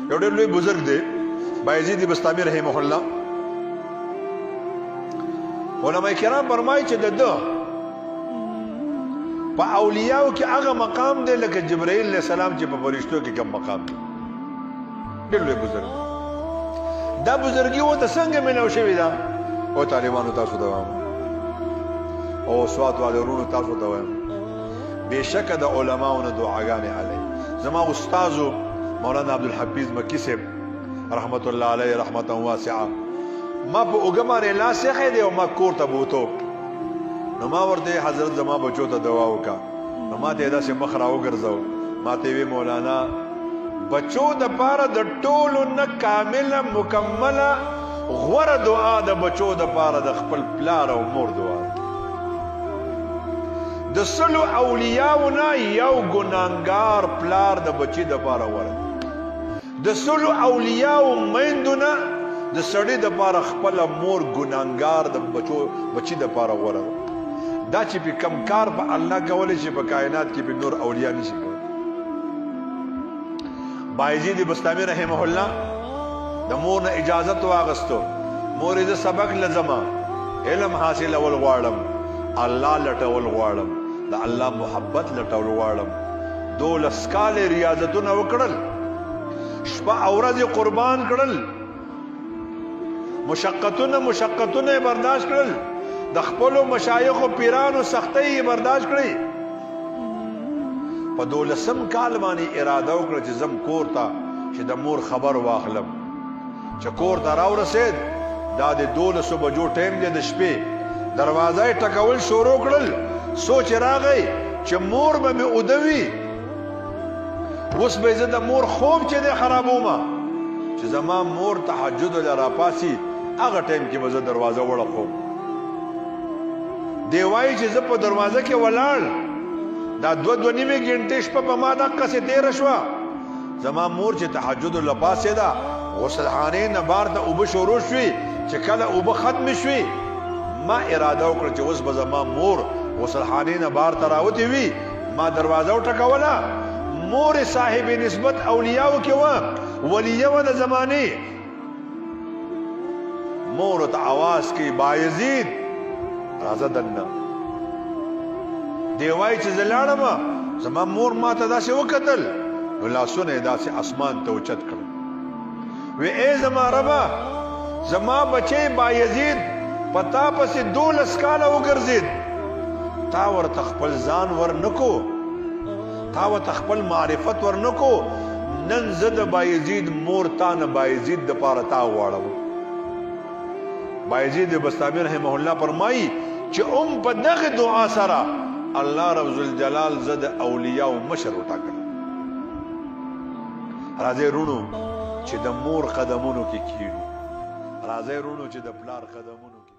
یو ډېر لوی بزرګ دی بایزید بسطامي رحمه الله. علماء کرام فرمایي چې د ده په اولیاو کې هغه مقام دی لکه جبرائیل علیه السلام چې په فرشتو کې کوم مقام دی. ډېر لوی بزرګ. دا بزرګي ورته څنګه میلاو شوې ده؟ او طالبانو تاسو ته وایم او سوات والو ورونو تاسو ته وایم بېشکه د علماو نه دعاګانې علی. زما استازو مولانا عبدالحفیظ مکی صاحب رحمت الله علیه رحمتا واسعه ما په اوږه باندې لاس ایښی دی او ما کور ته بوتو. نو ما ورته حضرت زما بچو ته دعا وکړه. نو ما ته یې داسې مخ را وګرځو. ما ته وی مولانا بچو د پاره د ټولو نه کامله مکمله غوره دعا د بچو د پاره د خپل پلار او مور دعا. د سلو اولیاو نه یو ګناهګار پلار د بچي د پاره غوره. د سلو اولیاو میندو نه د سړي د پاره خپله مور ګناهګار د بچي د پاره غوره. دا چې په کم کار په الله کولی شي په کائنات کې په نور اولیا نشي کولی. بایزید بسطامي رحمه الله د مور نه اجازت واغستو. مور یې سبق لزما علم حاصلول غواړم الله لټول غواړم د الله محبت لټول غواړم. 12 کاله ریاضتونه وکړل شپه او ورځ قربان کړل مشقتونه برداشت کړل د خپلو مشایخو پیرانو سختۍ برداشت کړي. په 12 کال باندې اراده وکړه چې زم کور ته چې د مور خبر واخلم. چې کور ته راورسېد دا د 12 بجو ټایم دی د شپې. دروازه یې ټکول شروع کړل. سوچ راغی چې مور به مې ودوي اوس به زه د مور خوب چې دی خرابومه. چې زما مور تهجد له راپاسي هغه ټایم کې به زه دروازه وړخوم. دی وایي چې زه په دروازه کې ولاړ دا 2 نیمې ګنټې شپه په ما دقسې تېره شوه. زما مور چې تهجد له پاسېده غسلخانې نه بار ته اوبه شروع شوې. چې کله اوبه ختمې شوې ما اراده وکړه چې اوس به زما مور غسلخانې نه بار ته راوتې وي. ما دروازه وټکوله. مور صاحب نسبت اولیاو کې وه ولیه وه د زمانې. مور ته آواز کوي بایزید راځه دننه. دی وایي چې زه لاړم زما مور ما ته داسې وکتل نو لاسونه یې داسې اسمان ته اوچت کړل. وی ای زما ربه زما بچی بایزید په تا پسې 12 کاله وګرځېد. تا ورته خپل ځان ورنکو تا ورته خپل معرفت ورنکو. نن زه د بایزید مور تا نه بایزید د پاره تا غواړم. بایزید بسطامي رحمه الله فرمایي چې په دغه دعا سره الله رب ذوالجلال زه د اولیاو مشر وټاکل. راځئ رونو چې د مور قدمونو کې کښېنو. راځئ رونو چې د پلار قدمونو کې